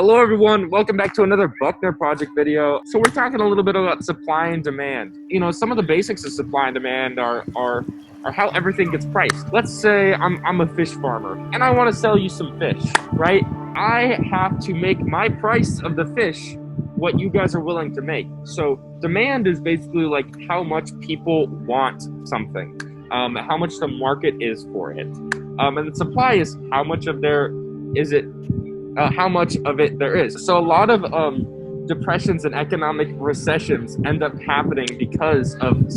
Hello everyone, welcome back to another Buckner Project video. So we're talking a little bit about supply and demand. You know, some of the basics of supply and demand are how everything gets priced. Let's say I'm a fish farmer and I want to sell you some fish, right? I have to make my price of the fish what you guys are willing to make. So demand is basically like how much people want something, how much the market is for it. And the supply is how much of how much of it there is. So a lot of depressions and economic recessions end up happening because of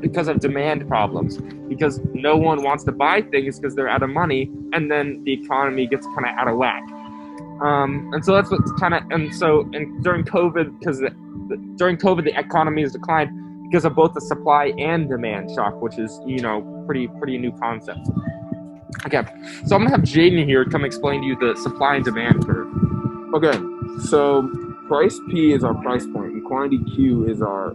because of demand problems, because no one wants to buy things because they're out of money, and then the economy gets kind of out of whack. And so that's what's kind of, and during COVID, during COVID, the economy has declined because of both the supply and demand shock, which is, you know, pretty new concept. Okay, so I'm gonna have Jaden here come explain to you the supply and demand curve. Okay, so price P is our price point, and quantity Q is our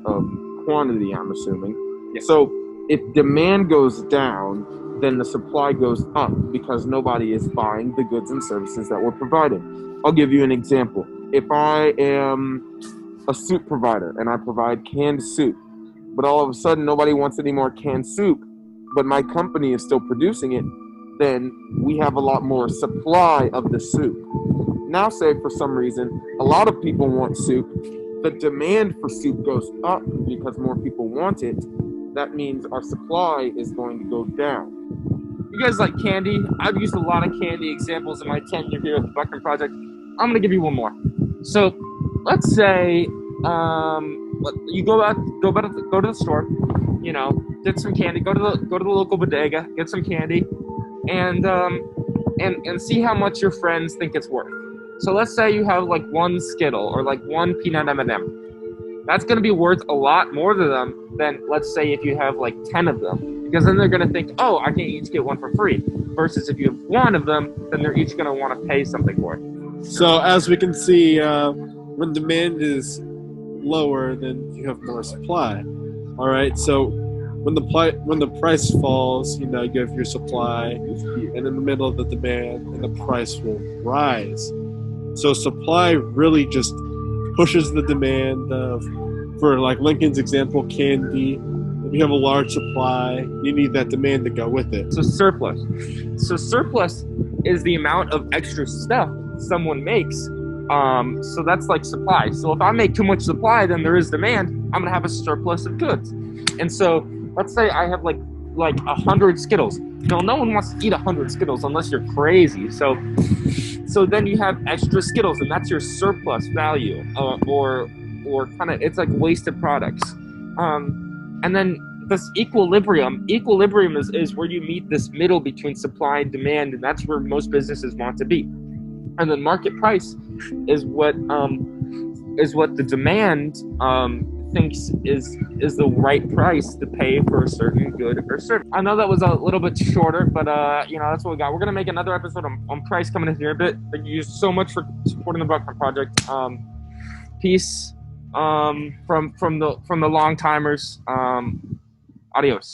quantity, I'm assuming. Yeah. So if demand goes down, then the supply goes up because nobody is buying the goods and services that we're providing. I'll give you an example. If I am a soup provider and I provide canned soup, but all of a sudden nobody wants any more canned soup, but my company is still producing it, then we have a lot more supply of the soup. Now, say for some reason, a lot of people want soup, the demand for soup goes up because more people want it. That means our supply is going to go down. You guys like candy? I've used a lot of candy examples in my tenure here at the Buckner Project. I'm gonna give you one more. So let's say you go to the store, you know, get some candy, go to the local bodega, get some candy, and see how much your friends think it's worth. So let's say you have like one Skittle or like one peanut M&M. That's going to be worth a lot more to them than, let's say, if you have like 10 of them, because then they're going to think, oh, I can each get one for free. Versus if you have one of them, then they're each going to want to pay something for it. So as we can see, when demand is lower, then you have more supply. All right, so when the price falls, you know, you have your supply, and in the middle of the demand, and the price will rise. So supply really just pushes the demand. For like Lincoln's example, candy. If you have a large supply, you need that demand to go with it. So surplus. So surplus is the amount of extra stuff someone makes. So that's like supply. So if I make too much supply, then there is demand. I'm gonna have a surplus of goods. And so let's say I have like 100 Skittles. No one wants to eat 100 Skittles unless you're crazy. So then you have extra Skittles, and that's your surplus value, or kind of, it's like wasted products. And then this equilibrium is where you meet this middle between supply and demand, and that's where most businesses want to be. And then market price is what the demand thinks is the right price to pay for a certain good or service. I know that was a little bit shorter, but you know, that's what we got. We're gonna make another episode on price coming in here a bit. Thank you so much for supporting the Buckner Project. Peace from the long timers. Adios.